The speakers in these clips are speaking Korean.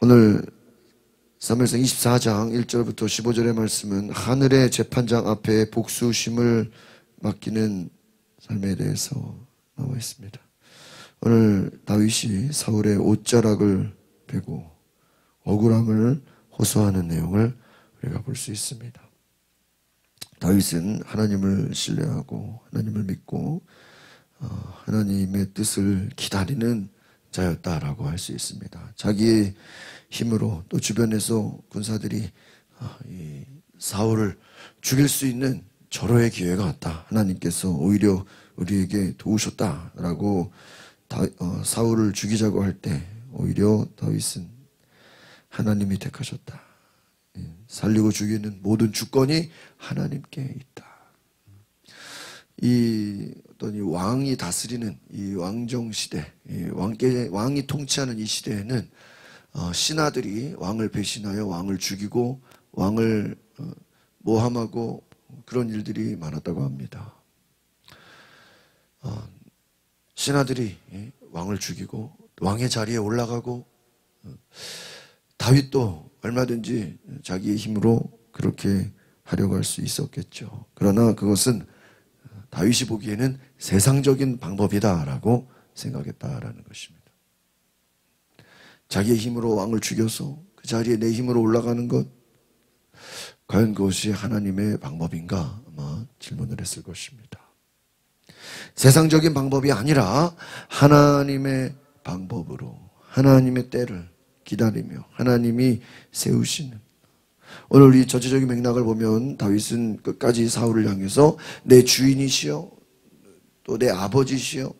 오늘 사무엘상 24장 1절부터 15절의 말씀은 하늘의 재판장 앞에 복수심을 맡기는 삶에 대해서 나와 있습니다. 오늘 다윗이 사울의 옷자락을 베고 억울함을 호소하는 내용을 우리가 볼 수 있습니다. 다윗은 하나님을 신뢰하고 하나님을 믿고 하나님의 뜻을 기다리는 자였다라고 할 수 있습니다. 자기의 힘으로 또 주변에서 군사들이 이 사울을 죽일 수 있는 절호의 기회가 왔다. 하나님께서 오히려 우리에게 도우셨다라고 사울을 죽이자고 할 때 오히려 다윗은 하나님이 택하셨다. 살리고 죽이는 모든 주권이 하나님께 있다. 이 왕이 다스리는 이 왕정 시대, 왕이 통치하는 이 시대에는 신하들이 왕을 배신하여 왕을 죽이고 왕을 모함하고 그런 일들이 많았다고 합니다. 신하들이 왕을 죽이고 왕의 자리에 올라가고 다윗도 얼마든지 자기의 힘으로 그렇게 하려고 할 수 있었겠죠. 그러나 그것은 다윗이 보기에는 세상적인 방법이다라고 생각했다라는 것입니다. 자기의 힘으로 왕을 죽여서 그 자리에 내 힘으로 올라가는 것, 과연 그것이 하나님의 방법인가 아마 질문을 했을 것입니다. 세상적인 방법이 아니라 하나님의 방법으로 하나님의 때를 기다리며 하나님이 세우시는, 오늘 이 전체적인 맥락을 보면 다윗은 끝까지 사울을 향해서 내 주인이시여 또 내 아버지시여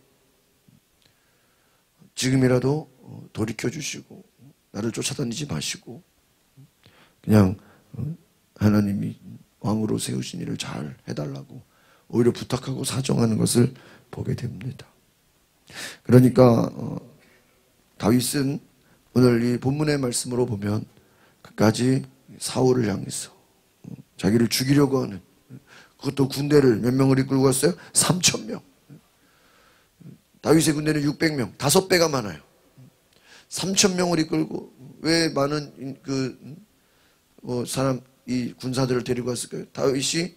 지금이라도 돌이켜주시고 나를 쫓아다니지 마시고 그냥 하나님이 왕으로 세우신 일을 잘 해달라고 오히려 부탁하고 사정하는 것을 보게 됩니다. 그러니까 다윗은 오늘 이 본문의 말씀으로 보면 끝까지 사울을 향해서 자기를 죽이려고 하는, 그것도 군대를 몇 명을 이끌고 갔어요? 3,000명. 다윗의 군대는 600명, 5배가 많아요. 3,000명을 이끌고 왜 많은 이 군사들을 데리고 갔을까요? 다윗이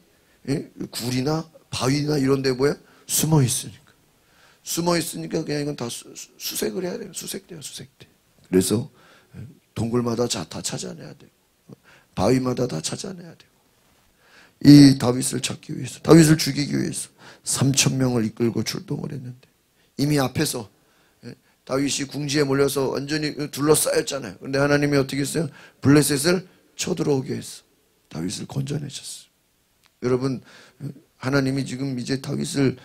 굴이나 바위나 이런 데 뭐야? 숨어 있으니까 그냥 이건 다 수색을 해야 돼요. 수색돼요. 그래서 동굴마다 다 찾아내야 돼요. 바위마다 다 찾아내야 돼요. 이 다윗을 찾기 위해서, 다윗을 죽이기 위해서 3,000명을 이끌고 출동을 했는데 이미 앞에서 다윗이 궁지에 몰려서 완전히 둘러싸였잖아요. 그런데 하나님이 어떻게 했어요? 블레셋을 쳐들어오게 했어. 다윗을 건져내셨어요. 여러분, 하나님이 지금 이제 다윗을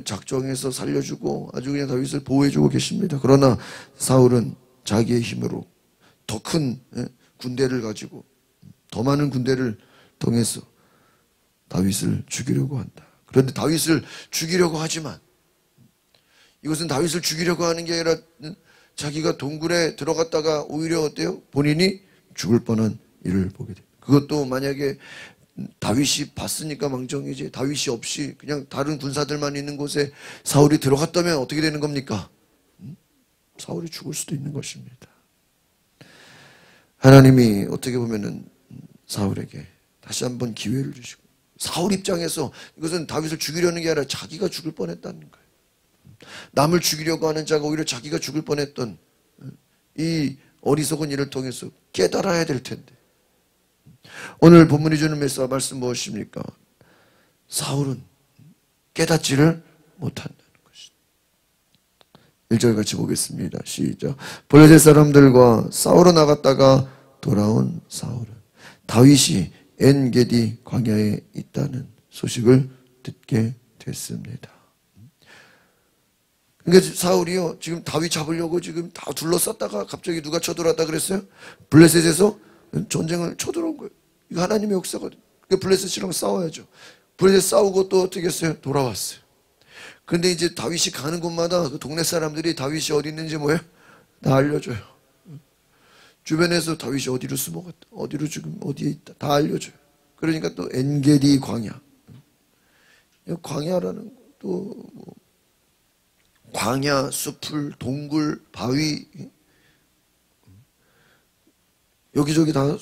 작정해서 살려주고 아주 그냥 다윗을 보호해주고 계십니다. 그러나 사울은 자기의 힘으로 더 큰 군대를 가지고 더 많은 군대를 통해서 다윗을 죽이려고 한다. 그런데 다윗을 죽이려고 하지만 이것은 다윗을 죽이려고 하는 게 아니라 자기가 동굴에 들어갔다가 오히려 어때요? 본인이 죽을 뻔한 일을 보게 돼요. 그것도 만약에 다윗이 봤으니까 망정이지, 다윗이 없이 그냥 다른 군사들만 있는 곳에 사울이 들어갔다면 어떻게 되는 겁니까? 사울이 죽을 수도 있는 것입니다. 하나님이 어떻게 보면은 사울에게 다시 한번 기회를 주시고, 사울 입장에서 이것은 다윗을 죽이려는 게 아니라 자기가 죽을 뻔했다는 거예요. 남을 죽이려고 하는 자가 오히려 자기가 죽을 뻔했던 이 어리석은 일을 통해서 깨달아야 될 텐데, 오늘 본문이 주는 말씀 무엇입니까? 사울은 깨닫지를 못한다는 것입니다. 1절 같이 보겠습니다. 시작. 블레셋 사람들과 싸우러 나갔다가 돌아온 사울은 다윗이 엔게디 광야에 있다는 소식을 듣게 됐습니다. 그러니까 사울이요, 지금 다윗 잡으려고 지금 다 둘러쌌다가 갑자기 누가 쳐들어왔다 그랬어요? 블레셋에서 전쟁을 쳐들어온 거예요. 이거 하나님의 역사거든요. 그러니까 블레셋이랑 싸워야죠. 블레셋 싸우고 또 어떻게 했어요? 돌아왔어요. 그런데 이제 다윗이 가는 곳마다 그 동네 사람들이 다윗이 어디 있는지 뭐예요? 다 알려줘요. 주변에서 다윗이 어디로 숨어갔다, 어디로 지금 어디에 있다, 다 알려줘요. 그러니까 또 엔게디 광야, 광야라는 또 뭐 광야, 숲을, 동굴, 바위, 여기저기 다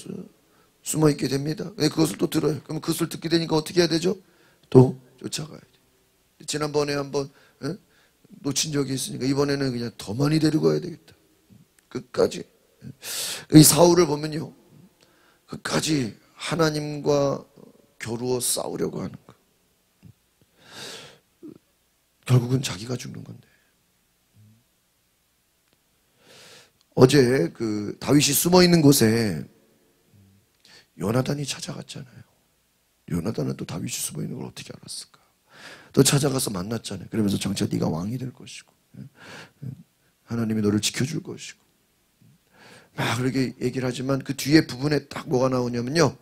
숨어 있게 됩니다. 그것을 또 들어요. 그럼 그것을 듣게 되니까 어떻게 해야 되죠? 또 쫓아가야 돼. 지난번에 한번 놓친 적이 있으니까 이번에는 그냥 더 많이 데리고 가야 되겠다. 끝까지. 이 사울을 보면요, 끝까지 하나님과 겨루어 싸우려고 하는 거. 결국은 자기가 죽는 건데. 어제 그 다윗이 숨어 있는 곳에 요나단이 찾아갔잖아요. 요나단은 또 다윗이 숨어 있는 걸 어떻게 알았을까? 또 찾아가서 만났잖아요. 그러면서 장차 네가 왕이 될 것이고 하나님이 너를 지켜줄 것이고 막 그렇게 얘기를 하지만 그 뒤에 부분에 딱 뭐가 나오냐면요,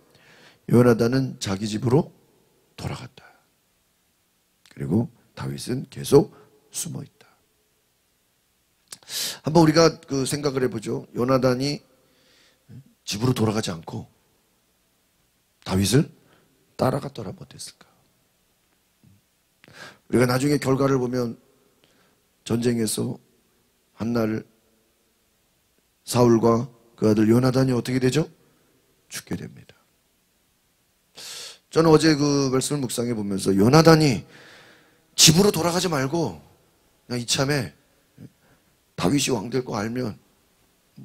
요나단은 자기 집으로 돌아갔다. 그리고 다윗은 계속 숨어 있다. 한번 우리가 그 생각을 해보죠. 요나단이 집으로 돌아가지 않고 다윗을 따라갔더라면 어땠을까? 우리가 나중에 결과를 보면 전쟁에서 한날 사울과 그 아들 요나단이 어떻게 되죠? 죽게 됩니다. 저는 어제 그 말씀을 묵상해 보면서 요나단이 집으로 돌아가지 말고 그냥 이참에 다윗이 왕 될 거 알면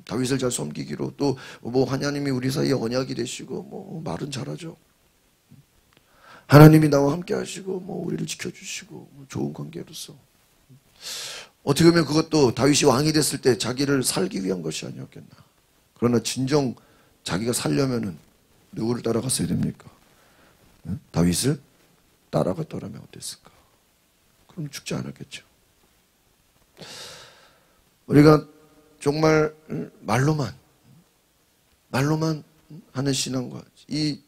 다윗을 잘 섬기기로, 또 뭐 하나님이 우리 사이에 언약이 되시고 뭐 말은 잘하죠. 하나님이 나와 함께 하시고 뭐 우리를 지켜주시고 뭐 좋은 관계로서, 어떻게 보면 그것도 다윗이 왕이 됐을 때 자기를 살기 위한 것이 아니었겠나. 그러나 진정 자기가 살려면은 누구를 따라갔어야 됩니까? 다윗을 따라갔더라면 어땠을까? 그럼 죽지 않았겠죠. 우리가 정말 말로만 하는 신앙과 이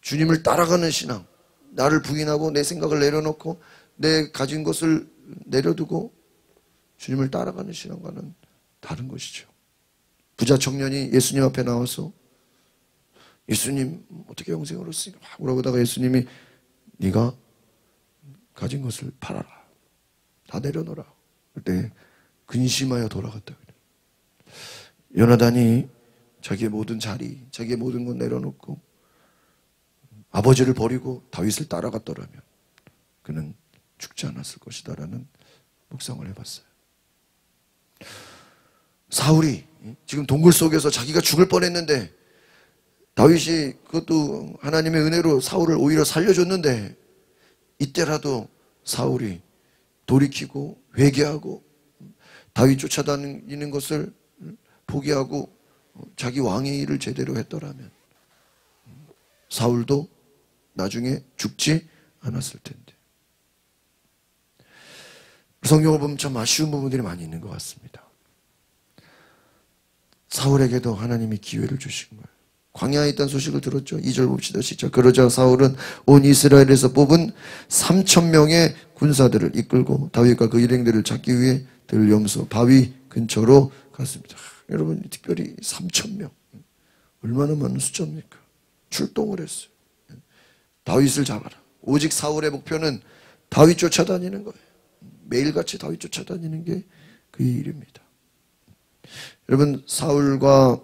주님을 따라가는 신앙, 나를 부인하고 내 생각을 내려놓고 내 가진 것을 내려두고 주님을 따라가는 신앙과는 다른 것이죠. 부자 청년이 예수님 앞에 나와서 예수님 어떻게 영생을 얻습니까? 막 물어보다가 예수님이 네가 가진 것을 팔아라, 다 내려놓으라. 그때 근심하여 돌아갔다 그래요. 요나단이 자기의 모든 자리, 자기의 모든 것 내려놓고 아버지를 버리고 다윗을 따라갔더라면 그는 죽지 않았을 것이다라는 묵상을 해봤어요. 사울이 지금 동굴 속에서 자기가 죽을 뻔했는데 다윗이 그것도 하나님의 은혜로 사울을 오히려 살려줬는데, 이때라도 사울이 돌이키고 회개하고 다윗 쫓아다니는 것을 포기하고 자기 왕의 일을 제대로 했더라면 사울도 나중에 죽지 않았을 텐데. 성경을 보면 참 아쉬운 부분들이 많이 있는 것 같습니다. 사울에게도 하나님이 기회를 주신 거예요. 광야에 있다는 소식을 들었죠. 2절 봅시다. 시작. 그러자 사울은 온 이스라엘에서 뽑은 3,000명의 군사들을 이끌고 다윗과 그 일행들을 찾기 위해 들염소 바위 근처로 갔습니다. 여러분, 특별히 3,000명. 얼마나 많은 숫자입니까? 출동을 했어요. 다윗을 잡아라. 오직 사울의 목표는 다윗 쫓아다니는 거예요. 매일같이 다윗 쫓아다니는 게 그의 일입니다. 여러분, 사울과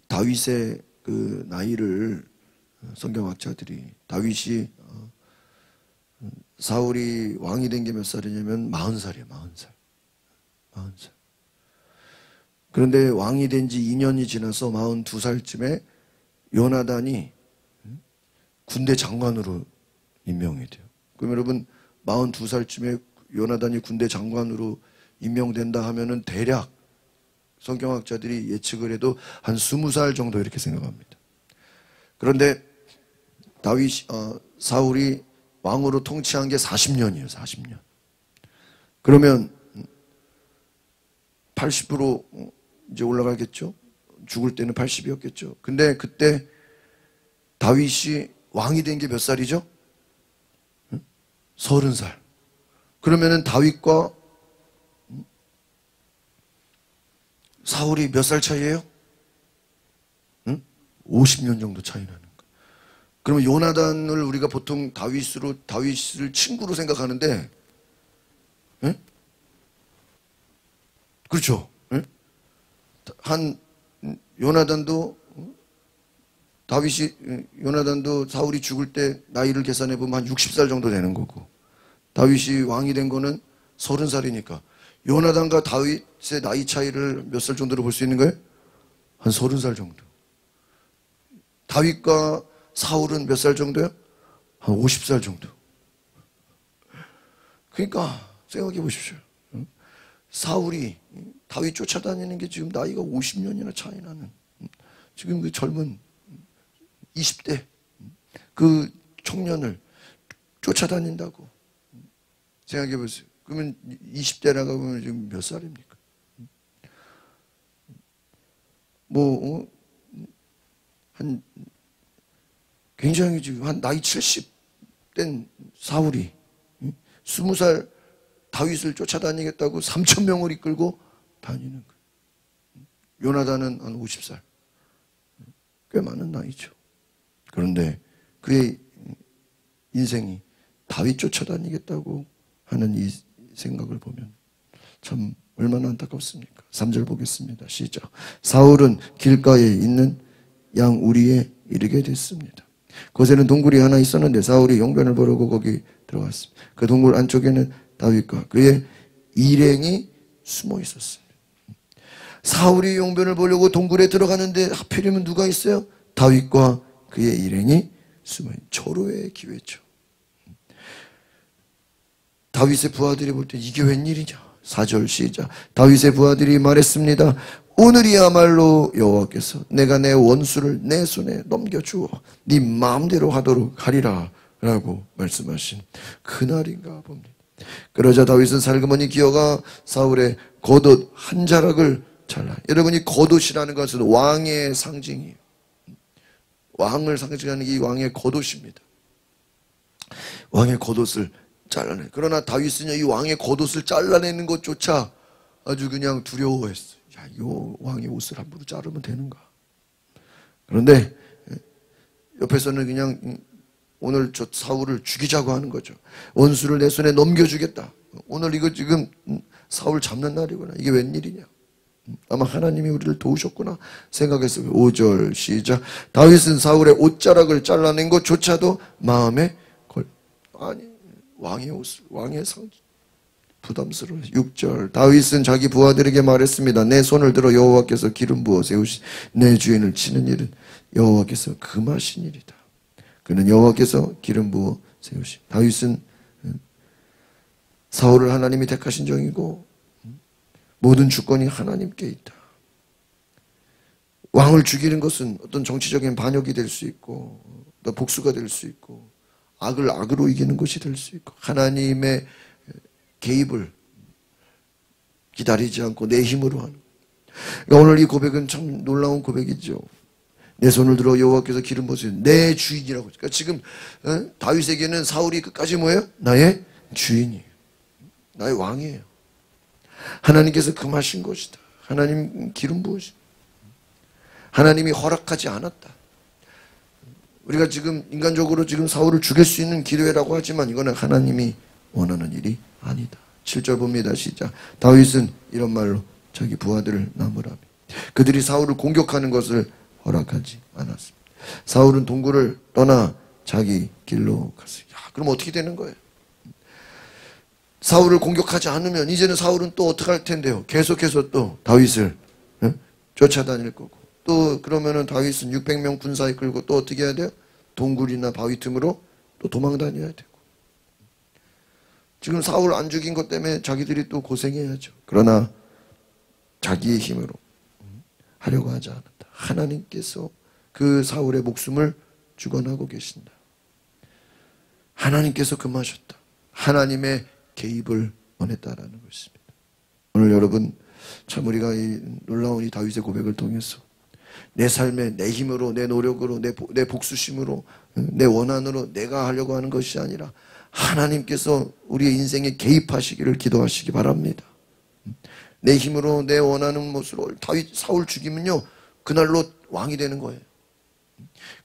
다윗의 그 나이를 성경학자들이, 다윗이 사울이 왕이 된 게 몇 살이냐면 40살이에요. 40살. 그런데 왕이 된 지 2년이 지나서 42살쯤에 요나단이 군대 장관으로 임명이 돼요. 그럼 여러분, 42살쯤에 요나단이 군대 장관으로 임명된다 하면은 대략 성경학자들이 예측을 해도 한 20살 정도 이렇게 생각합니다. 그런데 사울이 왕으로 통치한 게 40년이에요. 40년. 그러면 80으로 이제 올라가겠죠. 죽을 때는 80이었겠죠. 근데 그때 다윗이 왕이 된 게 몇 살이죠? 30살. 그러면은 다윗과 사울이 몇 살 차이예요? 50년 정도 차이 나는 거예요. 그러면 요나단을 우리가 보통 다윗을 친구로 생각하는데, 그렇죠? 한 요나단도 요나단도 사울이 죽을 때 나이를 계산해 보면 한 60살 정도 되는 거고, 다윗이 왕이 된 거는 30살이니까 요나단과 다윗의 나이 차이를 몇 살 정도로 볼 수 있는 거예요? 한 30살 정도. 다윗과 사울은 몇 살 정도야? 한 50살 정도. 그러니까 생각해 보십시오. 사울이 다윗 쫓아다니는 게 지금 나이가 50년이나 차이 나는, 지금 그 젊은 20대 그 청년을 쫓아다닌다고 생각해 보세요. 그러면 20대라고 하면 지금 몇 살입니까? 한 굉장히 지금 한 나이 70 된 사울이 20살 다윗을 쫓아다니겠다고 3,000명을 이끌고 다니는 거예요. 요나단은 한 50살. 꽤 많은 나이죠. 그런데 그의 인생이 다윗 쫓아다니겠다고 하는 이 생각을 보면 참 얼마나 안타깝습니까? 3절 보겠습니다. 시작. 사울은 길가에 있는 양 우리에 이르게 됐습니다. 그곳에는 동굴이 하나 있었는데 사울이 용변을 보려고 거기 들어갔습니다. 그 동굴 안쪽에는 다윗과 그의 일행이 숨어 있었습니다. 사울이 용변을 보려고 동굴에 들어가는데 하필이면 누가 있어요? 다윗과 그의 일행이 숨어 있는 절호의 기회죠. 다윗의 부하들이 볼 때 이게 웬일이냐? 4절 시작. 다윗의 부하들이 말했습니다. 오늘이야말로 여호와께서 내가 내 원수를 내 손에 넘겨주어 네 마음대로 하도록 하리라 라고 말씀하신 그날인가 봅니다. 그러자 다윗은 살그머니 기어가 사울의 겉옷 한 자락을 잘라. 여러분이 겉옷이라는 것은 왕의 상징이에요. 왕을 상징하는 이 왕의 겉옷입니다. 왕의 겉옷을 잘라내. 그러나 다윗은 이 왕의 겉옷을 잘라내는 것조차 아주 그냥 두려워했어요. 야, 이 왕의 옷을 함부로 자르면 되는가? 그런데 옆에서는 그냥 오늘 저 사울을 죽이자고 하는 거죠. 원수를 내 손에 넘겨주겠다. 오늘 이거 지금 사울 잡는 날이구나. 이게 웬일이냐? 아마 하나님이 우리를 도우셨구나 생각했어요. 5절 시작. 다윗은 사울의 옷자락을 잘라낸 것조차도 마음에 아니 왕의 옷을, 왕의 상 부담스러워. 6절. 다윗은 자기 부하들에게 말했습니다. 내 손을 들어 여호와께서 기름 부어 세우신 내 주인을 치는 일은 여호와께서 금하신 일이다. 그는 여호와께서 기름 부어 세우신. 다윗은 사울을 하나님이 택하신 종이고 모든 주권이 하나님께 있다. 왕을 죽이는 것은 어떤 정치적인 반역이 될 수 있고 또 복수가 될 수 있고 악을 악으로 이기는 것이 될 수 있고 하나님의 개입을 기다리지 않고 내 힘으로 하는. 그러니까 오늘 이 고백은 참 놀라운 고백이죠. 내 손을 들어 여호와께서 기름 부으세요. 내 주인이라고. 그러니까 지금 다윗에게는 사울이 끝까지 뭐예요? 나의 주인이에요. 나의 왕이에요. 하나님께서 금하신 것이다. 하나님 기름 부으신. 하나님이 허락하지 않았다. 우리가 지금 인간적으로 지금 사울을 죽일 수 있는 기회라고 하지만 이거는 하나님이 원하는 일이 아니다. 7절 봅니다. 시작. 다윗은 이런 말로 자기 부하들을 나무라며 그들이 사울을 공격하는 것을 허락하지 않았습니다. 사울은 동굴을 떠나 자기 길로 갔어요. 그럼 어떻게 되는 거예요? 사울을 공격하지 않으면 이제는 사울은 또 어떻게 할 텐데요? 계속해서 또 다윗을 쫓아다닐 거고 또 그러면은 다윗은 600명 군사 이끌고 또 어떻게 해야 돼요? 동굴이나 바위 틈으로 또 도망 다녀야 되고 지금 사울 안 죽인 것 때문에 자기들이 또 고생해야죠. 그러나 자기의 힘으로 하려고 하지 않았다. 하나님께서 그 사울의 목숨을 주관하고 계신다. 하나님께서 금하셨다. 하나님의 개입을 원했다라는 것입니다. 오늘 여러분 참 우리가 이 놀라운 이 다윗의 고백을 통해서 내 삶에 내 힘으로 내 노력으로 내 복수심으로 내 원한으로 내가 하려고 하는 것이 아니라 하나님께서 우리의 인생에 개입하시기를 기도하시기 바랍니다. 내 힘으로 내 원하는 모습으로 다윗 사울 죽이면요 그날로 왕이 되는 거예요.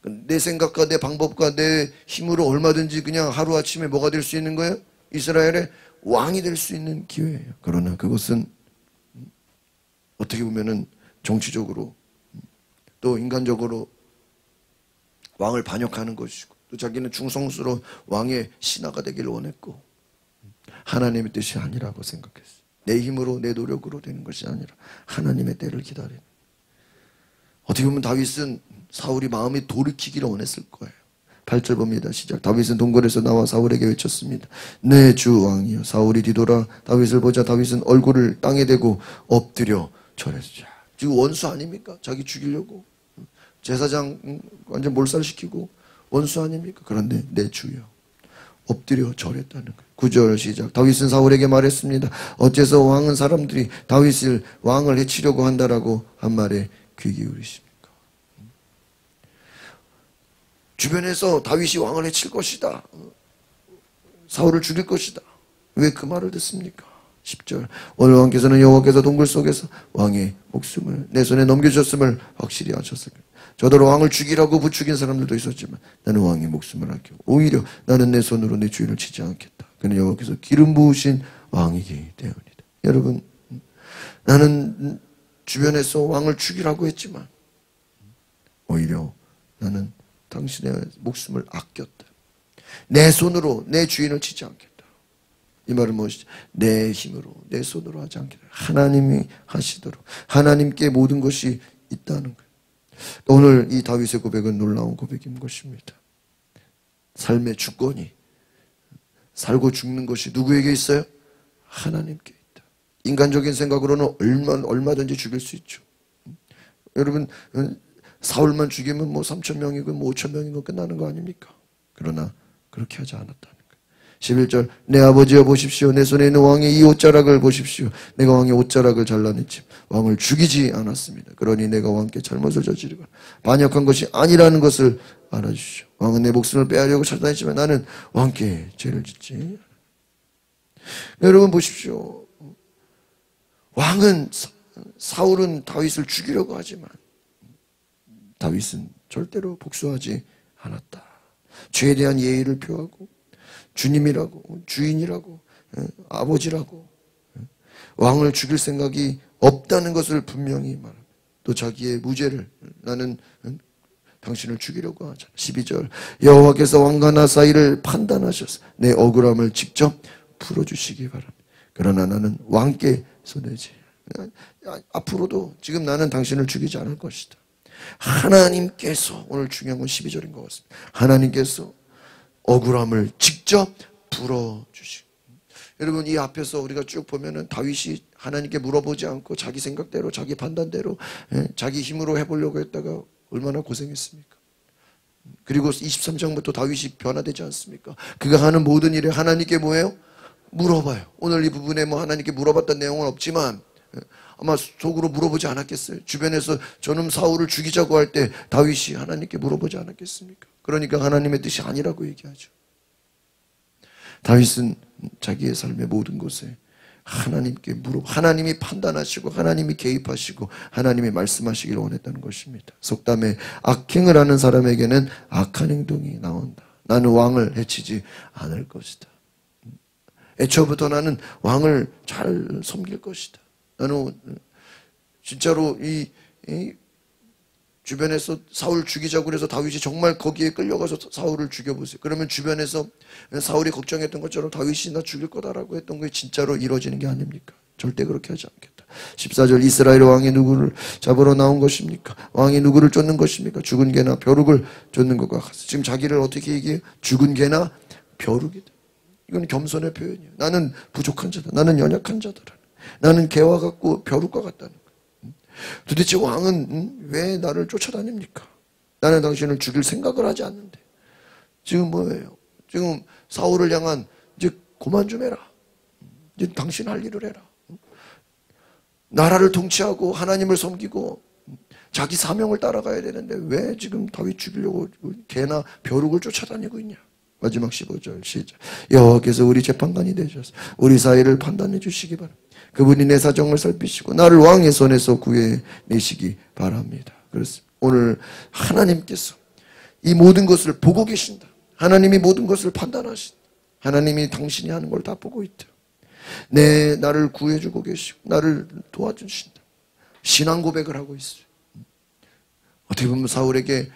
내 생각과 내 방법과 내 힘으로 얼마든지 그냥 하루아침에 뭐가 될 수 있는 거예요? 이스라엘의 왕이 될 수 있는 기회예요. 그러나 그것은 어떻게 보면은 정치적으로 또 인간적으로 왕을 반역하는 것이고, 또 자기는 충성스러운 왕의 신하가 되기를 원했고, 하나님의 뜻이 아니라고 생각했어요. 내 힘으로 내 노력으로 되는 것이 아니라 하나님의 때를 기다리는. 어떻게 보면 다윗은 사울이 마음이 돌이키기를 원했을 거예요. 8절 봅니다. 시작. 다윗은 동굴에서 나와 사울에게 외쳤습니다. 내 주 왕이여. 사울이 뒤돌아 다윗을 보자 다윗은 얼굴을 땅에 대고 엎드려 절했죠. 지금 원수 아닙니까? 자기 죽이려고 제사장 완전 몰살시키고 원수 아닙니까? 그런데 내 주여 엎드려 절했다는 거예요. 9절 시작. 다윗은 사울에게 말했습니다. 어째서 왕은 사람들이 다윗을 왕을 해치려고 한다라고 한 말에 귀 기울이십니까? 주변에서 다윗이 왕을 해칠 것이다. 사울을 죽일 것이다. 왜 그 말을 듣습니까? 10절. 오늘 왕께서는 여호와께서 동굴 속에서 왕의 목숨을 내 손에 넘겨주셨음을 확실히 아셨을 거예요. 저더러 왕을 죽이라고 부추긴 사람들도 있었지만 나는 왕의 목숨을 아껴 오히려 나는 내 손으로 내 주인을 치지 않겠다. 그는 여호와께서 기름 부으신 왕이기 때문이다. 여러분, 나는 주변에서 왕을 죽이라고 했지만 오히려 나는 당신의 목숨을 아꼈다. 내 손으로 내 주인을 치지 않겠다. 이 말은 무엇이죠? 내 힘으로 내 손으로 하지 않겠다. 하나님이 하시도록 하나님께 모든 것이 있다는 거예요. 오늘 이 다윗의 고백은 놀라운 고백인 것입니다. 삶의 주권이 살고 죽는 것이 누구에게 있어요? 하나님께 있다. 인간적인 생각으로는 얼마든지 죽일 수 있죠. 여러분, 사울만 죽이면 뭐 3,000명이고 뭐 5,000명이고 끝나는 거 아닙니까? 그러나 그렇게 하지 않았다는 거예요. 11절. 내 아버지여 보십시오. 내 손에 있는 왕의 이 옷자락을 보십시오. 내가 왕의 옷자락을 잘라냈지 왕을 죽이지 않았습니다. 그러니 내가 왕께 잘못을 저지르고 반역한 것이 아니라는 것을 알아주시오. 왕은 내 목숨을 빼앗으려고 찾아냈지만 나는 왕께 죄를 짓지. 여러분 보십시오. 왕은 사울은 다윗을 죽이려고 하지만 다윗은 절대로 복수하지 않았다. 죄에 대한 예의를 표하고 주님이라고 주인이라고 아버지라고 왕을 죽일 생각이 없다는 것을 분명히 말합니다. 또 자기의 무죄를 나는 당신을 죽이려고 하잖아. 12절. 여호와께서 왕과 나 사이를 판단하셔서 내 억울함을 직접 풀어주시기 바랍니다. 그러나 나는 왕께 손대지. 앞으로도 지금 나는 당신을 죽이지 않을 것이다. 하나님께서, 오늘 중요한 건 12절인 것 같습니다. 하나님께서 억울함을 직접 풀어주시고. 여러분, 이 앞에서 우리가 쭉 보면은 다윗이 하나님께 물어보지 않고 자기 생각대로 자기 판단대로 자기 힘으로 해보려고 했다가 얼마나 고생했습니까? 그리고 23장부터 다윗이 변화되지 않습니까? 그가 하는 모든 일에 하나님께 뭐예요? 물어봐요. 오늘 이 부분에 뭐 하나님께 물어봤던 내용은 없지만 아마 속으로 물어보지 않았겠어요. 주변에서 저놈 사울을 죽이자고 할 때 다윗이 하나님께 물어보지 않았겠습니까? 그러니까 하나님의 뜻이 아니라고 얘기하죠. 다윗은 자기의 삶의 모든 것에 하나님께 하나님이 판단하시고 하나님이 개입하시고 하나님이 말씀하시기를 원했다는 것입니다. 속담에 악행을 하는 사람에게는 악한 행동이 나온다. 나는 왕을 해치지 않을 것이다. 애초부터 나는 왕을 잘 섬길 것이다. 나는 진짜로 이 주변에서 사울 죽이자고 그래서 다윗이 정말 거기에 끌려가서 사울을 죽여보세요. 그러면 주변에서 사울이 걱정했던 것처럼 다윗이 나 죽일 거다라고 했던 게 진짜로 이루어지는 게 아닙니까? 절대 그렇게 하지 않겠다. 14절. 이스라엘 왕이 누구를 잡으러 나온 것입니까? 왕이 누구를 쫓는 것입니까? 죽은 개나 벼룩을 쫓는 것과 같습니다. 지금 자기를 어떻게 얘기해요? 죽은 개나 벼룩이다. 이건 겸손의 표현이에요. 나는 부족한 자다. 나는 연약한 자다. 나는 개와 같고 벼룩과 같다는 거예요. 도대체 왕은 왜 나를 쫓아다닙니까? 나는 당신을 죽일 생각을 하지 않는데. 지금 뭐예요? 지금 사울을 향한 이제 그만 좀 해라. 이제 당신 할 일을 해라. 나라를 통치하고 하나님을 섬기고 자기 사명을 따라가야 되는데 왜 지금 다윗 죽이려고 개나 벼룩을 쫓아다니고 있냐? 마지막 15절 시작. 여호와께서 우리 재판관이 되셔서 우리 사이를 판단해 주시기 바랍니다. 그분이 내 사정을 살피시고 나를 왕의 손에서 구해내시기 바랍니다. 그렇습니다. 오늘 하나님께서 이 모든 것을 보고 계신다. 하나님이 모든 것을 판단하신다. 하나님이 당신이 하는 걸 다 보고 있다. 나를 구해주고 계시고 나를 도와주신다. 신앙 고백을 하고 있어요. 어떻게 보면 사울에게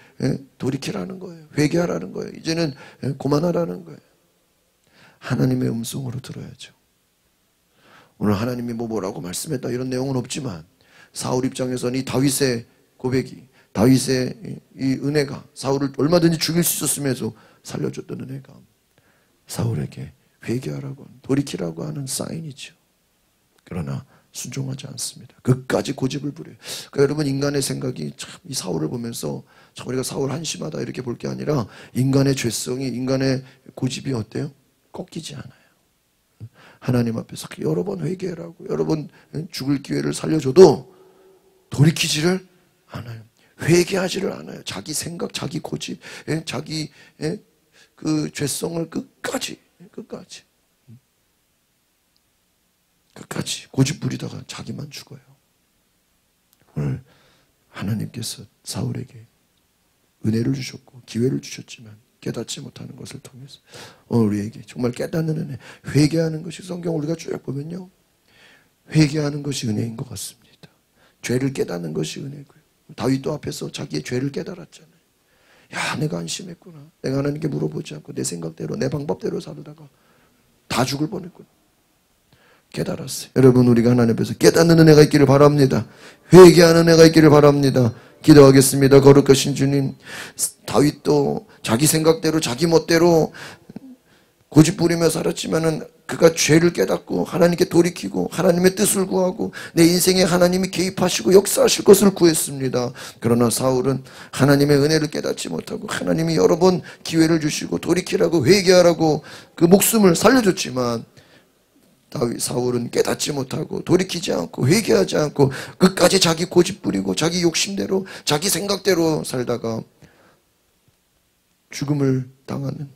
돌이키라는 거예요. 회개하라는 거예요. 이제는 그만하라는 거예요. 하나님의 음성으로 들어야죠. 오늘 하나님이 뭐라고 말씀했다 이런 내용은 없지만 사울 입장에서는 이 다윗의 고백이, 다윗의 이 은혜가 사울을 얼마든지 죽일 수 있었음에도 살려줬던 은혜가 사울에게 회개하라고, 돌이키라고 하는 사인이죠. 그러나 순종하지 않습니다. 끝까지 고집을 부려요. 그러니까 여러분, 인간의 생각이 참 이 사울을 보면서 참 우리가 사울 한심하다 이렇게 볼 게 아니라 인간의 죄성이, 인간의 고집이 어때요? 꺾이지 않아요. 하나님 앞에서 여러 번 회개하라고, 여러 번 죽을 기회를 살려줘도 돌이키지를 않아요. 회개하지를 않아요. 자기 생각, 자기 고집, 자기 그 죄성을 끝까지 고집 부리다가 자기만 죽어요. 오늘 하나님께서 사울에게 은혜를 주셨고 기회를 주셨지만 깨닫지 못하는 것을 통해서 오늘 우리에게 정말 깨닫는 은혜, 회개하는 것이, 성경 우리가 쭉 보면요, 회개하는 것이 은혜인 것 같습니다. 죄를 깨닫는 것이 은혜고요. 다윗도 앞에서 자기의 죄를 깨달았잖아요. 야, 내가 안심했구나. 내가 하나님께 물어보지 않고 내 생각대로, 내 방법대로 살다가 다 죽을 뻔했구나. 깨달았어요. 여러분, 우리가 하나님 앞에서 깨닫는 은혜가 있기를 바랍니다. 회개하는 은혜가 있기를 바랍니다. 기도하겠습니다. 거룩하신 주님, 다윗도 자기 생각대로, 자기 멋대로 고집 부리며 살았지만은 그가 죄를 깨닫고 하나님께 돌이키고 하나님의 뜻을 구하고 내 인생에 하나님이 개입하시고 역사하실 것을 구했습니다. 그러나 사울은 하나님의 은혜를 깨닫지 못하고 하나님이 여러 번 기회를 주시고 돌이키라고, 회개하라고 그 목숨을 살려줬지만 사울은 깨닫지 못하고 돌이키지 않고 회개하지 않고 끝까지 자기 고집 부리고 자기 욕심대로, 자기 생각대로 살다가 죽음을 당하는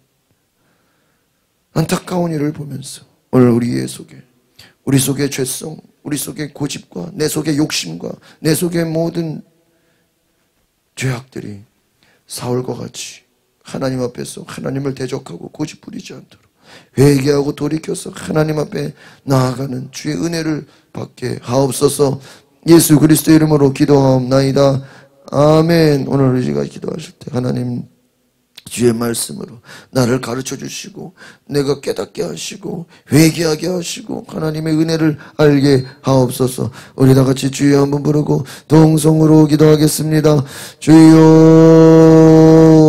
안타까운 일을 보면서 오늘 우리 속의 죄성, 우리 속의 고집과 내 속의 욕심과 내 속의 모든 죄악들이 사울과 같이 하나님 앞에서 하나님을 대적하고 고집 부리지 않도록 회개하고 돌이켜서 하나님 앞에 나아가는 주의 은혜를 받게 하옵소서. 예수 그리스도의 이름으로 기도하옵나이다. 아멘. 오늘 우리가 기도하실 때 하나님 주의 말씀으로 나를 가르쳐 주시고 내가 깨닫게 하시고 회개하게 하시고 하나님의 은혜를 알게 하옵소서. 우리 다 같이 주여 한번 부르고 동성으로 기도하겠습니다. 주여